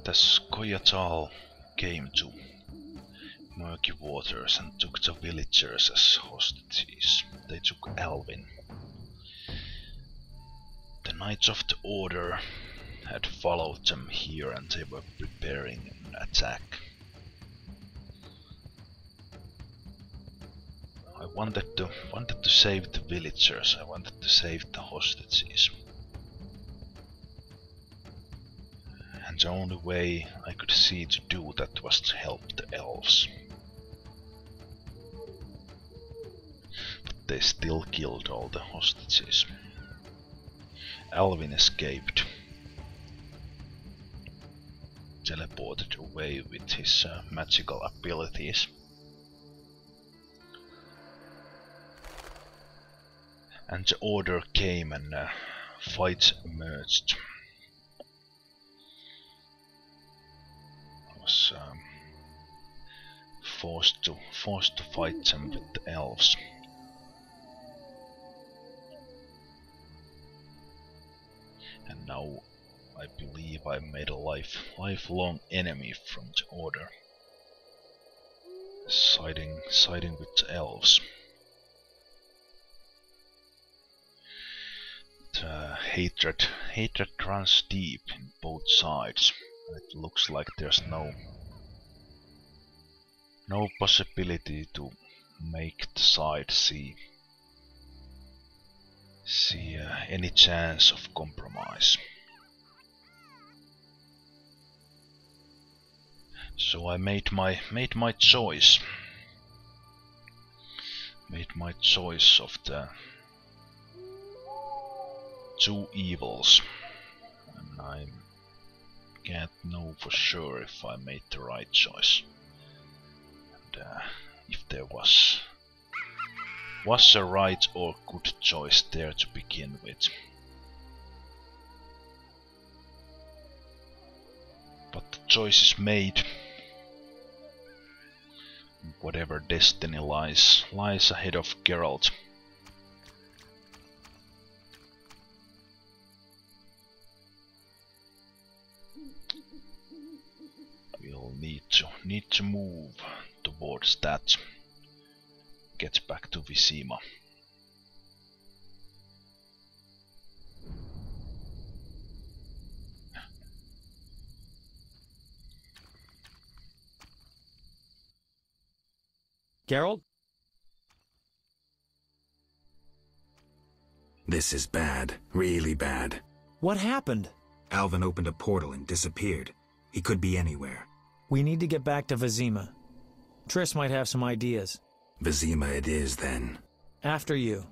The Skoyatal came to murky waters and took the villagers as hostages. They took Alvin. The Knights of the Order had followed them here and they were preparing an attack. I wanted to save the villagers, I wanted to save the hostages. And the only way I could see to do that was to help the elves. But they still killed all the hostages. Alvin escaped. Teleported away with his magical abilities. And the order came and fight emerged. I was forced to fight them with the elves. And now I believe I made a lifelong enemy from the order. Siding with the elves. The hatred runs deep in both sides. It looks like there's no possibility to make the side see any chance of compromise. So I made my choice. Made my choice of the two evils, and I can't know for sure if I made the right choice, and if there was a right or good choice there to begin with. But the choice is made. Whatever destiny lies ahead of Geralt. We'll need to move towards that. Get back to Vizima. Geralt? This is bad. Really bad. What happened? Alvin opened a portal and disappeared. He could be anywhere. We need to get back to Vizima. Triss might have some ideas. Vizima it is, then. After you.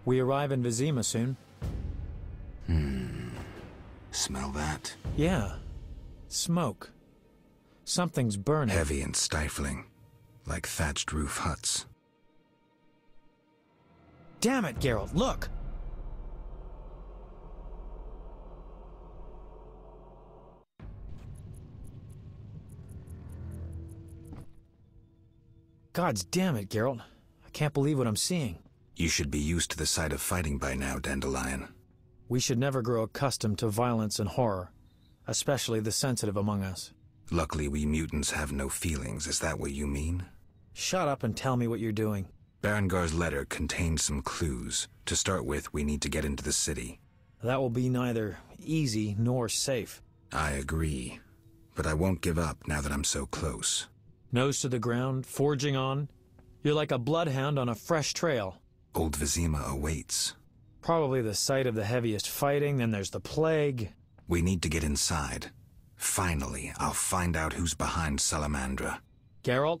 We arrive in Vizima soon. Smell that? Yeah. Smoke. Something's burning. Heavy and stifling. Like thatched roof huts. Damn it, Geralt, look! Gods damn it, Geralt. I can't believe what I'm seeing. You should be used to the sight of fighting by now, Dandelion. We should never grow accustomed to violence and horror, especially the sensitive among us. Luckily, we mutants have no feelings. Is that what you mean? Shut up and tell me what you're doing. Berengar's letter contained some clues. To start with, we need to get into the city. That will be neither easy nor safe. I agree. But I won't give up now that I'm so close. Nose to the ground, forging on. You're like a bloodhound on a fresh trail. Old Vizima awaits. Probably the site of the heaviest fighting, then there's the plague. We need to get inside. Finally, I'll find out who's behind Salamandra. Geralt?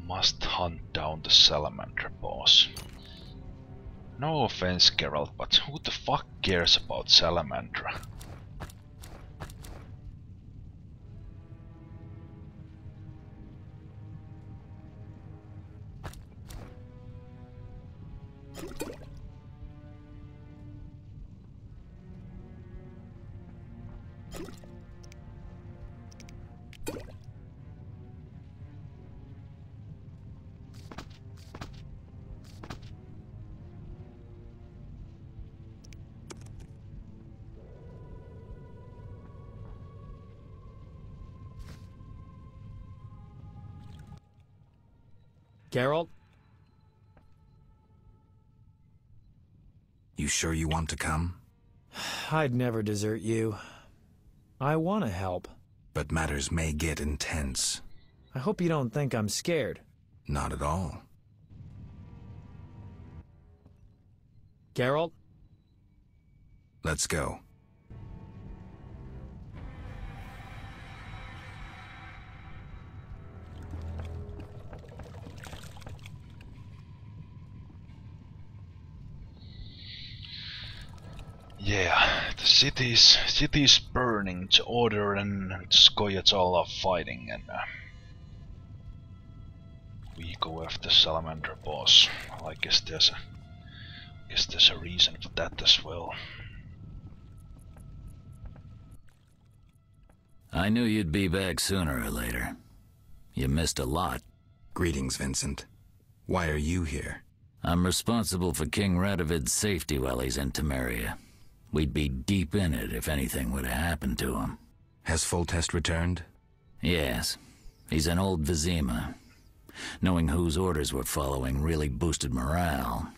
Must hunt down the salamander boss. No offense, Geralt, but who the fuck cares about Salamandra? Geralt? You sure you want to come? I'd never desert you. I want to help. But matters may get intense. I hope you don't think I'm scared. Not at all. Geralt? Let's go. Yeah, the city's burning to order and Skoyets all are fighting and we go after Salamander boss. Well, I guess there's a reason for that as well. I knew you'd be back sooner or later. You missed a lot. Greetings, Vincent. Why are you here? I'm responsible for King Radovid's safety while he's in Temeria. We'd be deep in it if anything would have happened to him. Has Foltest returned? Yes. He's in old Vizima. Knowing whose orders we're following really boosted morale.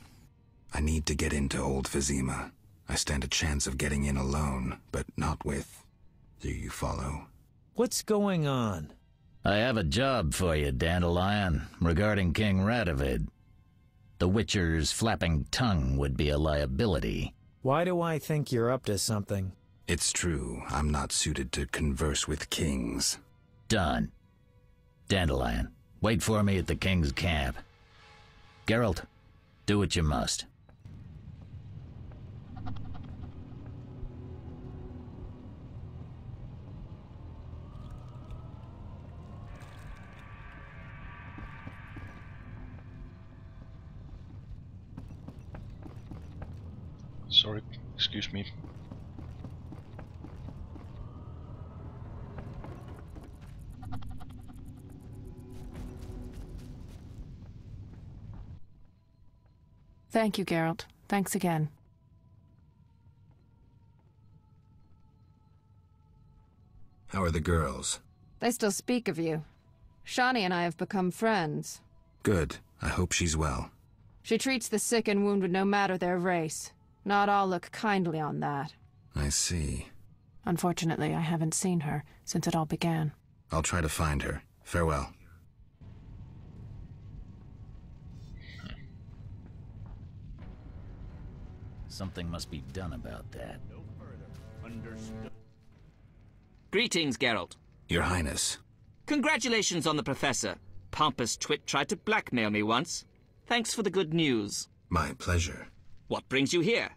I need to get into old Vizima. I stand a chance of getting in alone, but not with... Do you follow? What's going on? I have a job for you, Dandelion, regarding King Radovid. The Witcher's flapping tongue would be a liability. Why do I think you're up to something? It's true. I'm not suited to converse with kings. Done. Dandelion, wait for me at the king's camp. Geralt, do what you must. Sorry, excuse me. Thank you, Geralt. Thanks again. How are the girls? They still speak of you. Shani and I have become friends. Good. I hope she's well. She treats the sick and wounded no matter their race. Not all look kindly on that. I see. Unfortunately, I haven't seen her since it all began. I'll try to find her. Farewell. Something must be done about that. No further. Understood. Greetings, Geralt. Your Highness. Congratulations on the Professor. Pompous twit tried to blackmail me once. Thanks for the good news. My pleasure. What brings you here?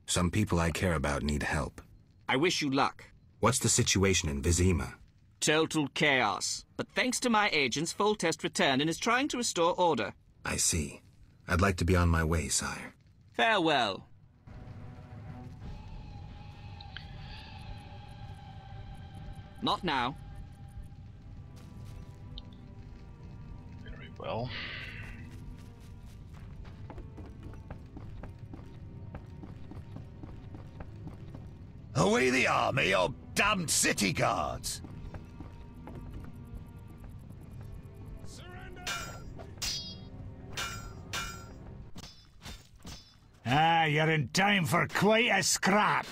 Some people I care about need help. I wish you luck. What's the situation in Vizima? Total chaos. But thanks to my agents, Foltest returned and is trying to restore order. I see. I'd like to be on my way, sire. Farewell. Not now. Very well. Away the army of damned city guards! Ah, you're in time for quite a scrap.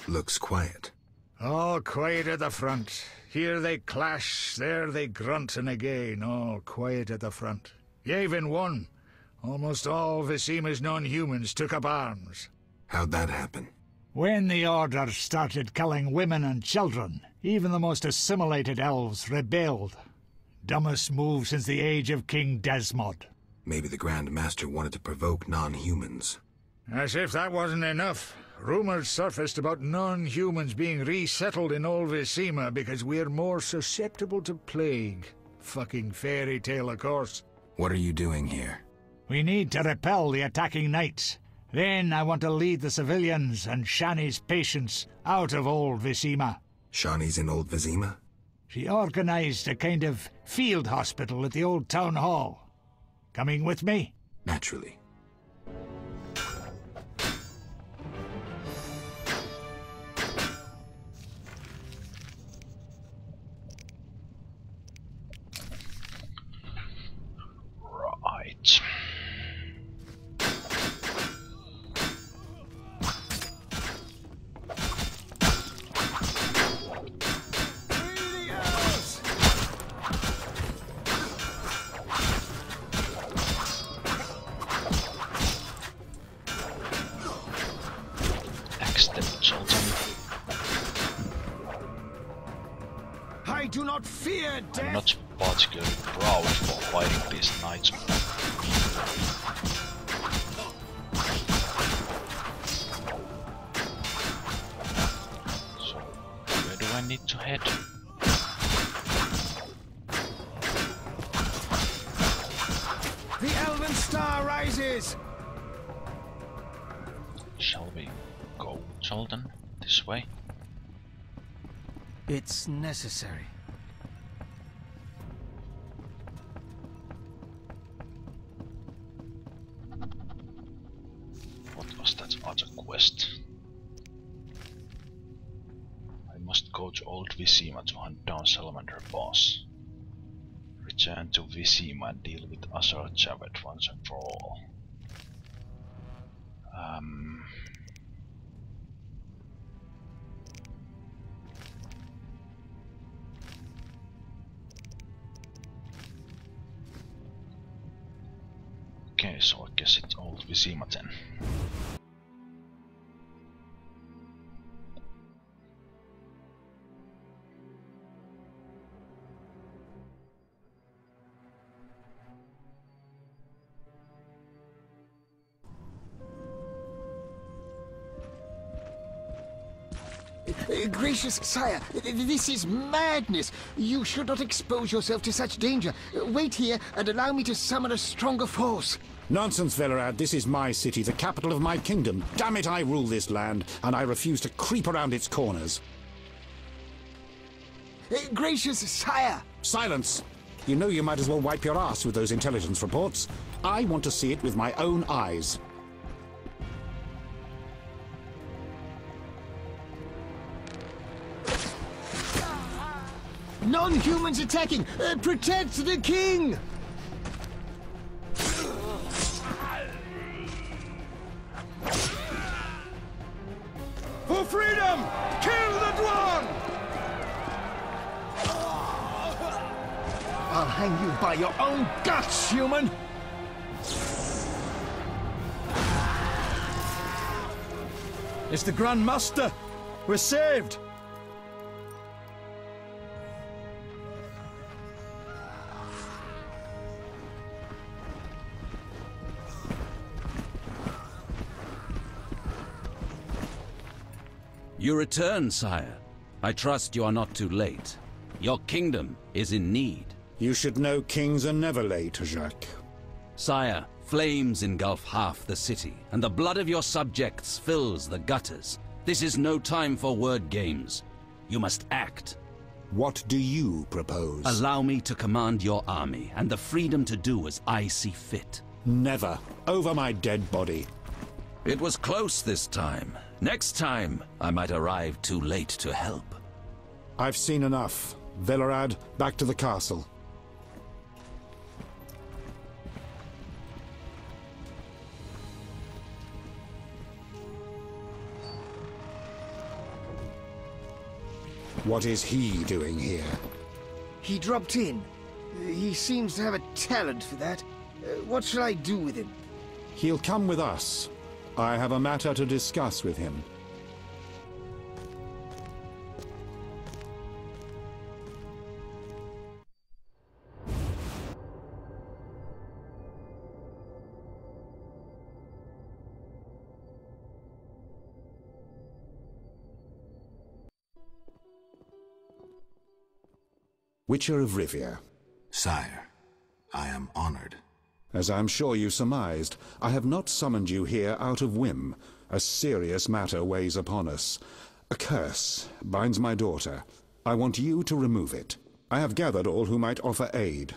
Looks quiet. Oh, quiet at the front. Here they clash, there they grunt, and again, oh, quiet at the front. Yevon won. Almost all Vizima's non-humans took up arms. How'd that happen? When the Order started killing women and children, even the most assimilated elves rebelled. Dumbest move since the age of King Desmod. Maybe the Grand Master wanted to provoke non-humans. As if that wasn't enough, rumors surfaced about non-humans being resettled in old Vizima because we're more susceptible to plague. Fucking fairy tale, of course. What are you doing here? We need to repel the attacking knights. Then I want to lead the civilians and Shani's patients out of old Vizima. Shani's in old Vizima? She organized a kind of field hospital at the old town hall. Coming with me? Naturally. Right. I do not fear death. I'm not particularly proud for fighting these knights. So, where do I need to head? The Elven Star rises! Shall we go, Jordan? This way? It's necessary. What was that other quest? I must go to old Vizima to hunt down Salamander boss. Return to Vizima and deal with Azar Javed once and for all. Okay, so I guess it's old Vizima then. Gracious sire, this is madness. You should not expose yourself to such danger. Wait here and allow me to summon a stronger force. Nonsense, Velerad. This is my city, the capital of my kingdom. Damn it, I rule this land, and I refuse to creep around its corners. Gracious sire! Silence! You know you might as well wipe your ass with those intelligence reports. I want to see it with my own eyes. Non-humans attacking! Protect the king! For freedom! Kill the Dwarf! I'll hang you by your own guts, human! It's the Grand Master! We're saved! You return, sire. I trust you are not too late. Your kingdom is in need. You should know kings are never late, Jacques. Sire, flames engulf half the city, and the blood of your subjects fills the gutters. This is no time for word games. You must act. What do you propose? Allow me to command your army, and the freedom to do as I see fit. Never. Over my dead body. It was close this time. Next time, I might arrive too late to help. I've seen enough. Velerad, back to the castle. What is he doing here? He dropped in. He seems to have a talent for that. What shall I do with him? He'll come with us. I have a matter to discuss with him. Witcher of Rivia. Sire, I am honored. As I'm sure you surmised, I have not summoned you here out of whim. A serious matter weighs upon us. A curse binds my daughter. I want you to remove it. I have gathered all who might offer aid.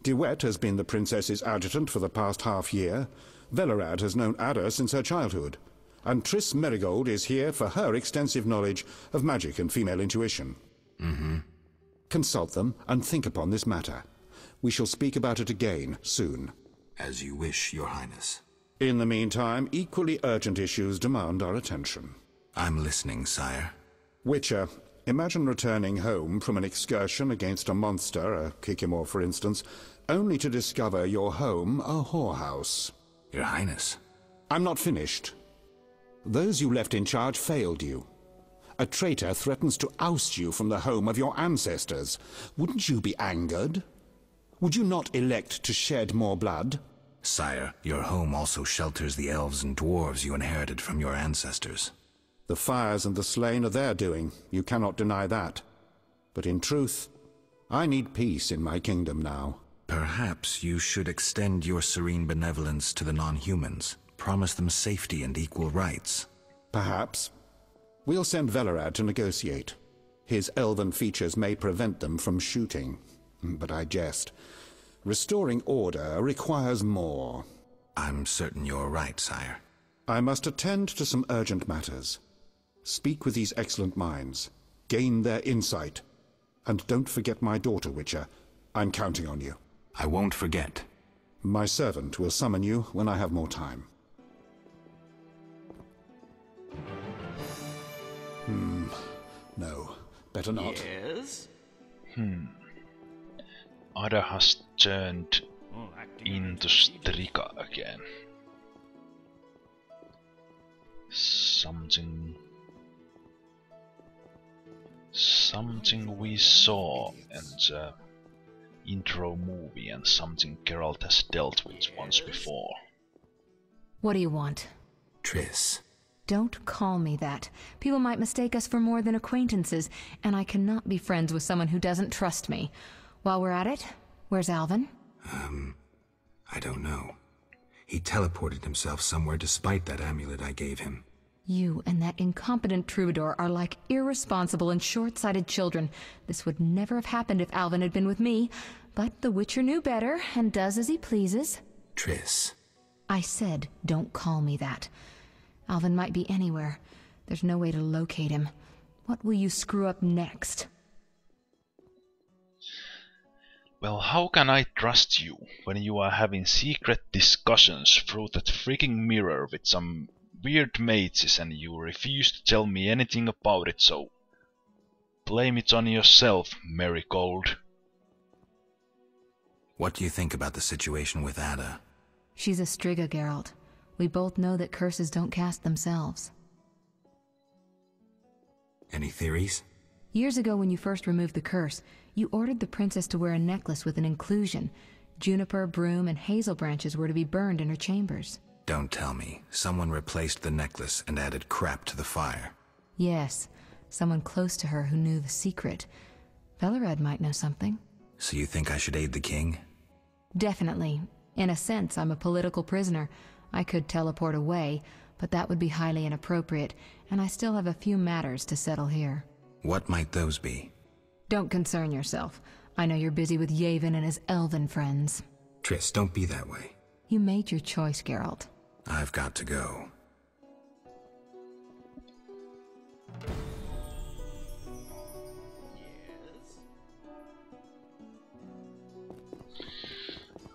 De Wet has been the princess's adjutant for the past half-year. Velerad has known Ada since her childhood. And Triss Merigold is here for her extensive knowledge of magic and female intuition. Consult them and think upon this matter. We shall speak about it again soon. As you wish, Your Highness. In the meantime, equally urgent issues demand our attention. I'm listening, sire. Witcher, imagine returning home from an excursion against a monster, a Kikimor for instance, only to discover your home a whorehouse. Your Highness. I'm not finished. Those you left in charge failed you. A traitor threatens to oust you from the home of your ancestors. Wouldn't you be angered? Would you not elect to shed more blood? Sire, your home also shelters the elves and dwarves you inherited from your ancestors. The fires and the slain are their doing. You cannot deny that. But in truth, I need peace in my kingdom now. Perhaps you should extend your serene benevolence to the non-humans. Promise them safety and equal rights. Perhaps. We'll send Velerad to negotiate. His elven features may prevent them from shooting. But I jest. Restoring order requires more. I'm certain you're right, sire. I must attend to some urgent matters. Speak with these excellent minds. Gain their insight. And don't forget my daughter, Witcher. I'm counting on you. I won't forget. My servant will summon you when I have more time. No. Better not. Yes? Ada has turned into Strika again. Something we saw in the intro movie and something Geralt has dealt with once before. What do you want? Triss. Don't call me that. People might mistake us for more than acquaintances, and I cannot be friends with someone who doesn't trust me. While we're at it, where's Alvin? I don't know. He teleported himself somewhere despite that amulet I gave him. You and that incompetent troubadour are like irresponsible and short-sighted children. This would never have happened if Alvin had been with me, but the Witcher knew better and does as he pleases. Triss. I said, don't call me that. Alvin might be anywhere. There's no way to locate him. What will you screw up next? Well, how can I trust you when you are having secret discussions through that freaking mirror with some weird mages and you refuse to tell me anything about it, so blame it on yourself, Marigold. What do you think about the situation with Ada? She's a Striga, Geralt. We both know that curses don't cast themselves. Any theories? Years ago when you first removed the curse, you ordered the princess to wear a necklace with an inclusion. Juniper, broom, and hazel branches were to be burned in her chambers. Don't tell me. Someone replaced the necklace and added crap to the fire. Yes, someone close to her who knew the secret. Velerad might know something. So you think I should aid the king? Definitely. In a sense, I'm a political prisoner. I could teleport away, but that would be highly inappropriate, and I still have a few matters to settle here. What might those be? Don't concern yourself. I know you're busy with Yavin and his elven friends. Triss, don't be that way. You made your choice, Geralt. I've got to go.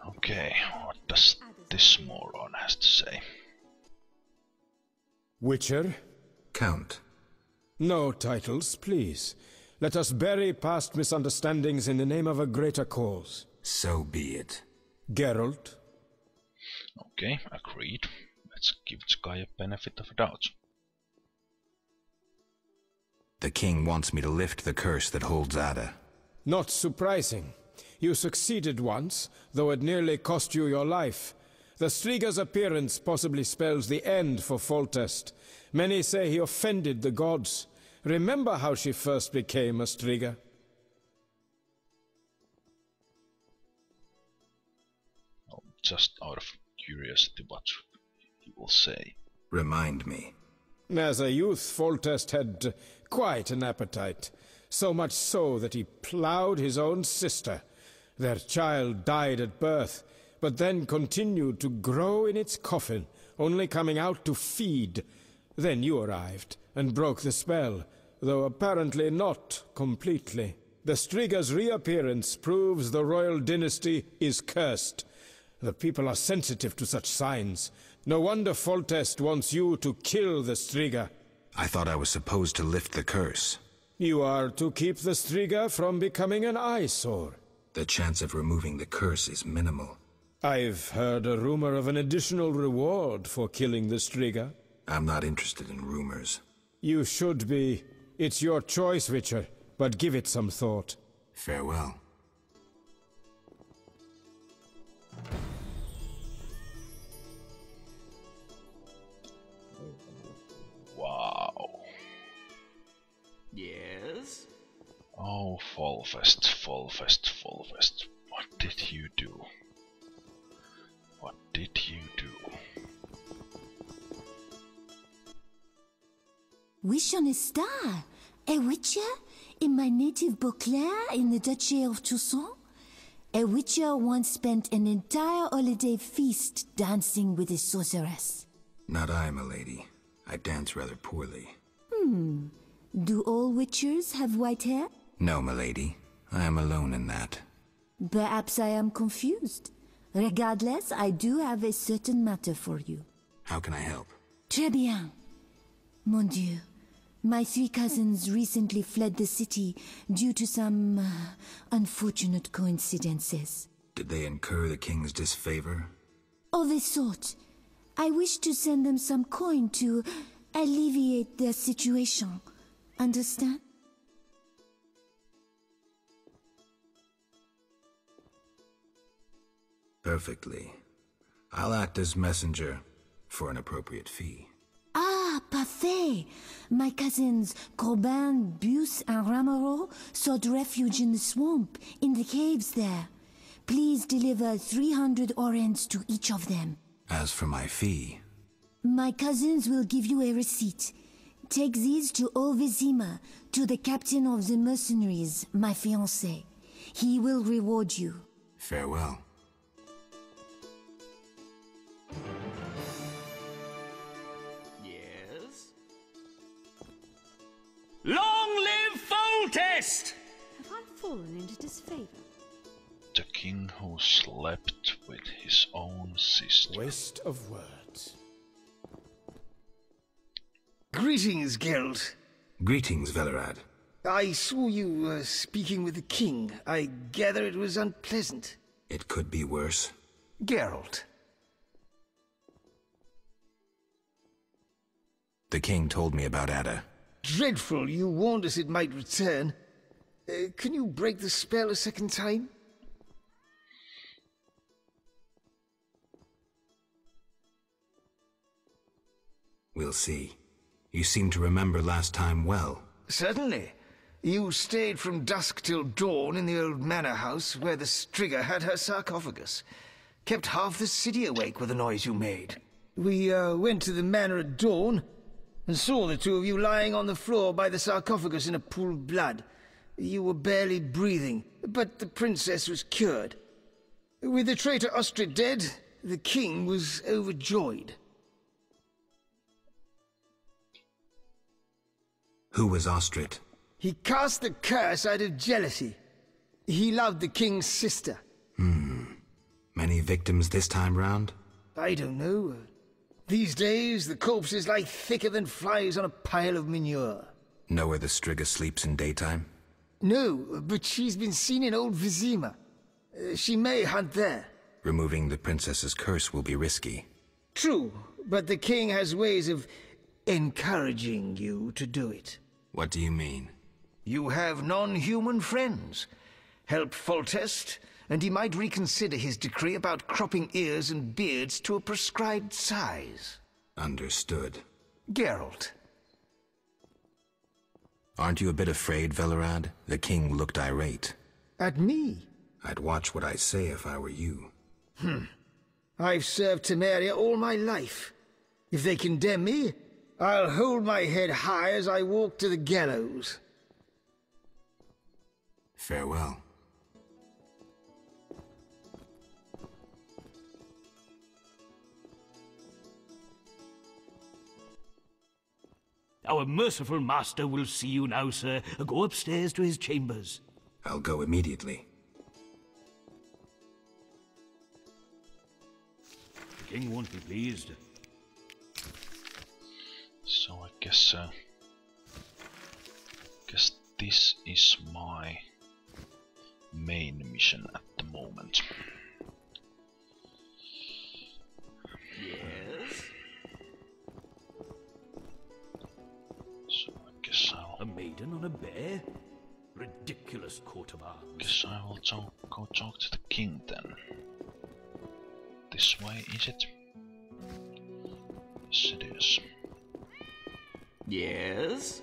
Okay, what does this moron has to say? Witcher? Count. No titles, please. Let us bury past misunderstandings in the name of a greater cause. So be it. Geralt? Okay, agreed. Let's give this guy a benefit of a doubt. The king wants me to lift the curse that holds Ada. Not surprising. You succeeded once, though it nearly cost you your life. The Striga's appearance possibly spells the end for Foltest. Many say he offended the gods. Remember how she first became a Striga? Oh, just out of curiosity, what he will say. Remind me. As a youth, Foltest had quite an appetite. So much so that he ploughed his own sister. Their child died at birth, but then continued to grow in its coffin, only coming out to feed. Then you arrived, and broke the spell, though apparently not completely. The Striga's reappearance proves the royal dynasty is cursed. The people are sensitive to such signs. No wonder Foltest wants you to kill the Striga. I thought I was supposed to lift the curse. You are to keep the Striga from becoming an eyesore. The chance of removing the curse is minimal. I've heard a rumor of an additional reward for killing the Striga. I'm not interested in rumors. You should be. It's your choice, Witcher, but give it some thought. Farewell. Wow. Yes? Oh, Foltest, Foltest, Foltest. What did you do? What did you do? Wish on a star? A witcher? In my native Beauclair in the Duchy of Toussaint? A witcher once spent an entire holiday feast dancing with a sorceress. Not I, milady. I dance rather poorly. Do all witchers have white hair? No, milady. I am alone in that. Perhaps I am confused. Regardless, I do have a certain matter for you. How can I help? Très bien. Mon Dieu. My 3 cousins recently fled the city due to some unfortunate coincidences. Did they incur the king's disfavor? Of a sort. I wish to send them some coin to alleviate their situation. Understand? Perfectly. I'll act as messenger for an appropriate fee. Ah, parfait! My cousins Corbin, Buse, and Ramiro sought refuge in the swamp, in the caves there. Please deliver 300 orens to each of them. As for my fee... My cousins will give you a receipt. Take these to old Vizima, to the captain of the mercenaries, my fiancé. He will reward you. Farewell. Yes? Long live Foltest! Have I fallen into disfavor? The king who slept with his own sister. Waste of words. Greetings, Geralt. Greetings, Velerad. I saw you speaking with the king. I gather it was unpleasant. It could be worse. Geralt. The king told me about Ada. Dreadful, you warned us it might return. Can you break the spell a second time? We'll see. You seem to remember last time well. Certainly. You stayed from dusk till dawn in the old manor house where the Striga had her sarcophagus. Kept half the city awake with the noise you made. We went to the manor at dawn and saw the two of you lying on the floor by the sarcophagus in a pool of blood. You were barely breathing, but the princess was cured. With the traitor Ostrid dead, the king was overjoyed. Who was Ostrid? He cast the curse out of jealousy. He loved the king's sister. Many victims this time round? I don't know. These days, the corpses lie thicker than flies on a pile of manure. Know where the Striga sleeps in daytime? No, but she's been seen in old Vizima. She may hunt there. Removing the princess's curse will be risky. True, but the king has ways of encouraging you to do it. What do you mean? You have non-human friends. Help Foltest, and he might reconsider his decree about cropping ears and beards to a prescribed size. Understood. Geralt. Aren't you a bit afraid, Velerad? The king looked irate. At me? I'd watch what I say if I were you. I've served Temeria all my life. If they condemn me, I'll hold my head high as I walk to the gallows. Farewell. Our merciful master will see you now, sir. Go upstairs to his chambers. I'll go immediately. The king won't be pleased. So I guess this is my main mission at the moment. Yes? So I guess I'll... A maiden on a bear? Ridiculous coat of arms. Guess I will go talk to the king then. This way, is it? Yes, it is. Yes?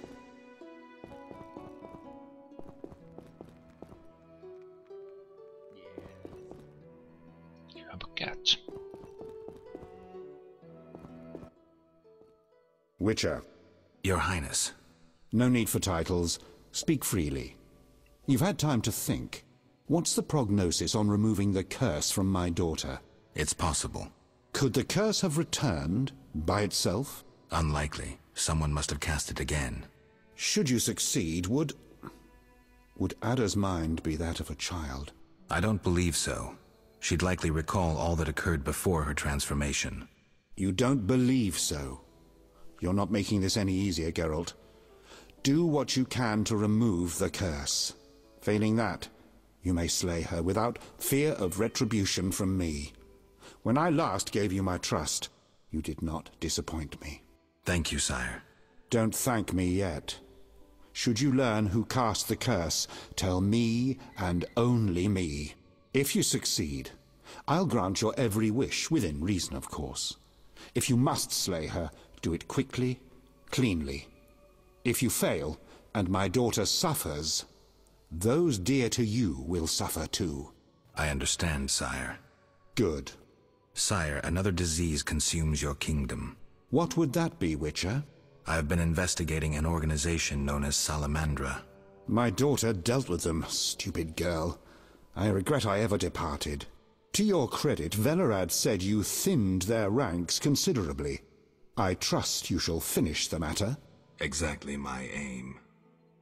You have a cat. Witcher. Your Highness. No need for titles. Speak freely. You've had time to think. What's the prognosis on removing the curse from my daughter? It's possible. Could the curse have returned by itself? Unlikely. Someone must have cast it again. Should you succeed, would Ada's mind be that of a child? I don't believe so. She'd likely recall all that occurred before her transformation. You don't believe so? You're not making this any easier, Geralt. Do what you can to remove the curse. Failing that, you may slay her without fear of retribution from me. When I last gave you my trust, you did not disappoint me. Thank you, sire. Don't thank me yet. Should you learn who cast the curse, tell me and only me. If you succeed, I'll grant your every wish, within reason, of course. If you must slay her, do it quickly, cleanly. If you fail, and my daughter suffers, those dear to you will suffer too. I understand, sire. Good. Sire, another disease consumes your kingdom. What would that be, Witcher? I have been investigating an organization known as Salamandra. My daughter dealt with them, stupid girl. I regret I ever departed. To your credit, Velerad said you thinned their ranks considerably. I trust you shall finish the matter. Exactly my aim.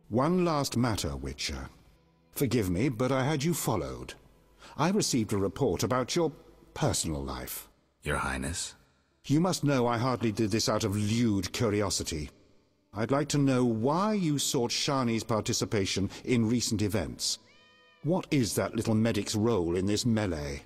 One last matter, Witcher. Forgive me, but I had you followed. I received a report about your personal life. Your Highness? You must know I hardly did this out of lewd curiosity. I'd like to know why you sought Shani's participation in recent events. What is that little medic's role in this melee?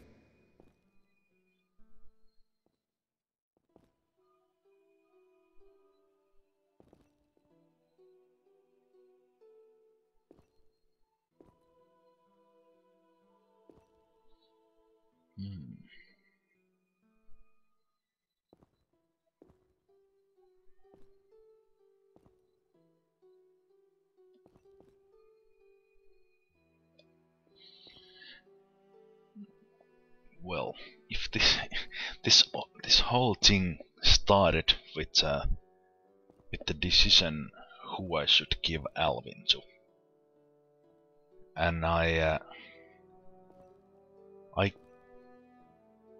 Well, if this whole thing started with the decision who I should give Alvin to, And I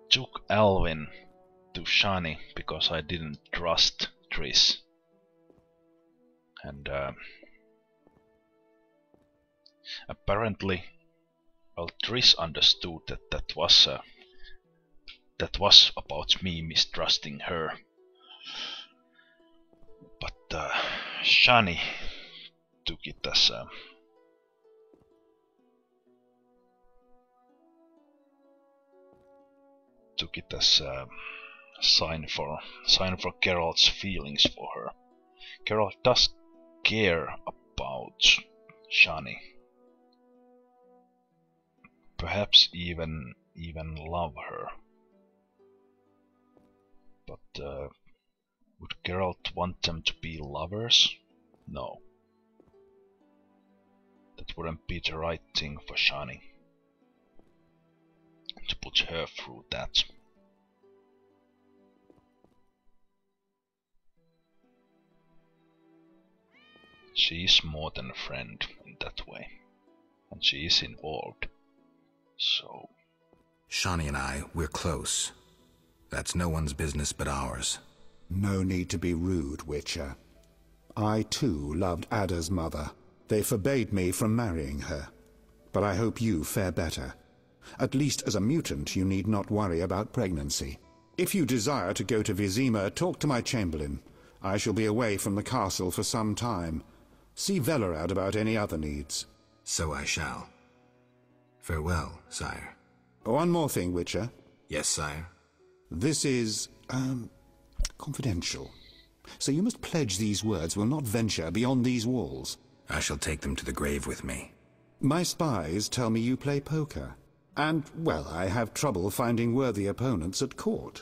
took Alvin to Shani because I didn't trust Triss. And apparently, well, Triss understood that that was about me mistrusting her. But Shani took it as a sign for Geralt's feelings for her. Geralt does care about Shani. Perhaps even love her. But would Geralt want them to be lovers? No. That wouldn't be the right thing for Shani. To put her through that. She is more than a friend in that way. And she is involved. So... Shani and I, we're close. That's no one's business but ours. No need to be rude, Witcher. I too loved Ada's mother. They forbade me from marrying her. But I hope you fare better. At least as a mutant, you need not worry about pregnancy. If you desire to go to Vizima, talk to my chamberlain. I shall be away from the castle for some time. See Velerad about any other needs. So I shall. Farewell, sire. One more thing, Witcher. Yes, sire. This is, confidential. So you must pledge these words will not venture beyond these walls. I shall take them to the grave with me. My spies tell me you play poker. And, well, I have trouble finding worthy opponents at court.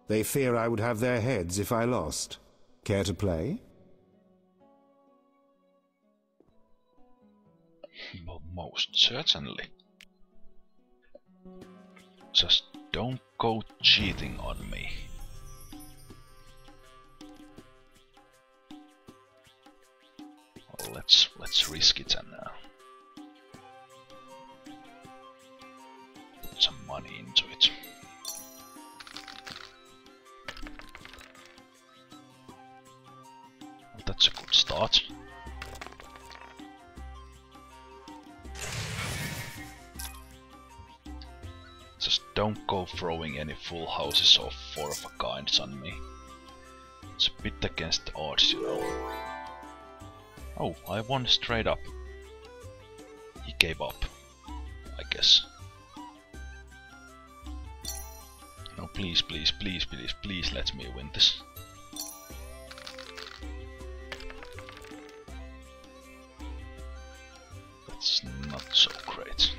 They fear I would have their heads if I lost. Care to play? Well, most certainly. Just don't go cheating on me. Well, let's risk it and put some money into it. Well, that's a good start. Just don't go throwing any full houses or four of a kinds on me. It's a bit against the odds, you know. Oh, I won straight up. He gave up, I guess. No, please, please, please, please, please let me win this. That's not so great.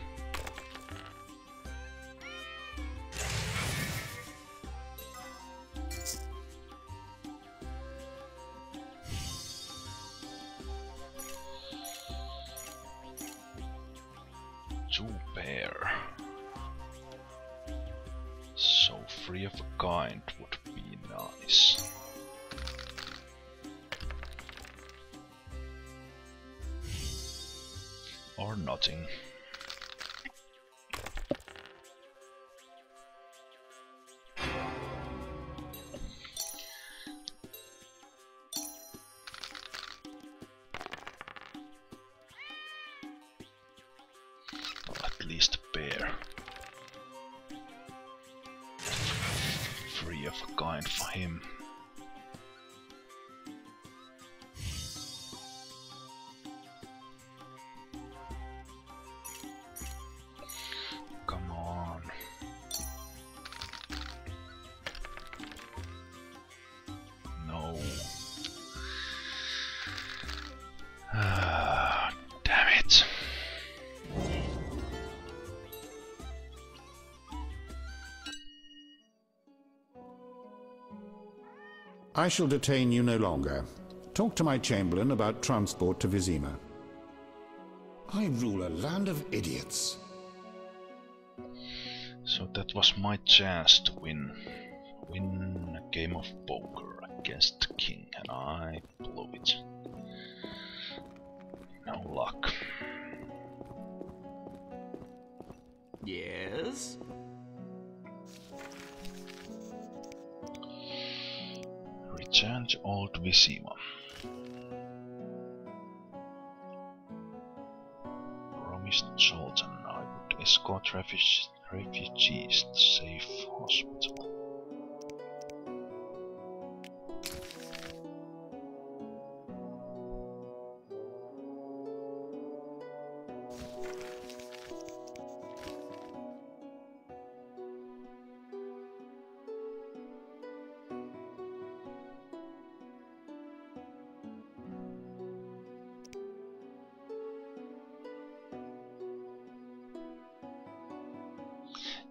Two-pair. So three of a kind would be nice. Or nothing. At least a pair. Three of a kind for him. Come on. No. Damn it. I shall detain you no longer. Talk to my chamberlain about transport to Vizima. I rule a land of idiots. So that was my chance to win a game of poker against the king, and I blew it. No luck. Yes? Return to Old Vizima. Promised Sultan I would escort refugees to safe hospital.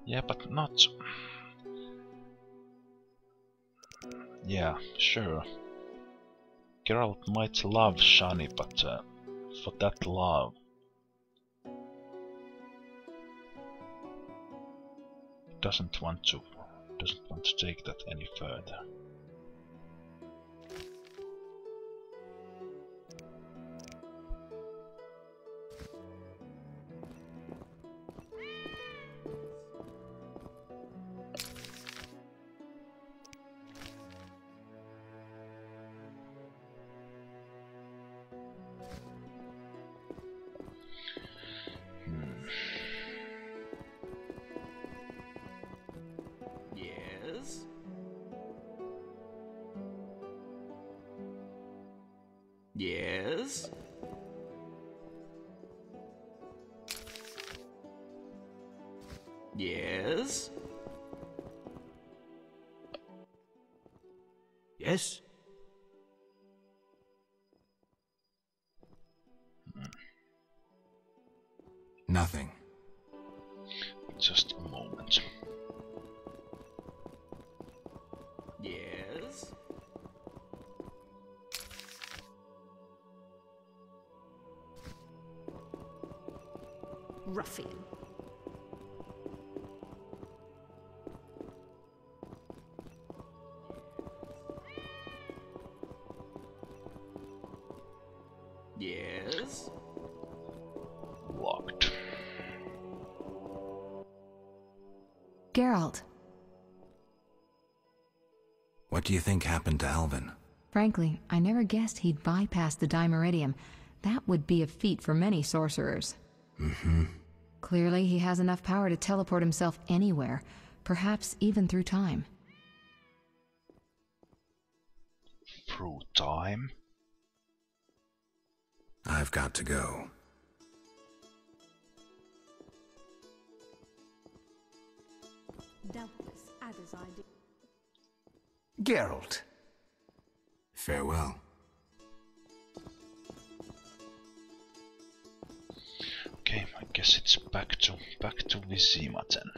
Yeah, but not... Yeah, sure. Geralt might love Shani, but for that love... doesn't want to take that any further. Yes? Yes? Yes? Yes? Nothing. Just a moment. Yes? Ruffian. Yes? Locked. Geralt. What do you think happened to Alvin? Frankly, I never guessed he'd bypass the Dimeridium. That would be a feat for many sorcerers. Mm-hmm. Clearly, he has enough power to teleport himself anywhere, perhaps even through time. Through time? I've got to go. Doubtless Ada's idea. Geralt. Farewell. Okay, I guess it's back to Vizima then.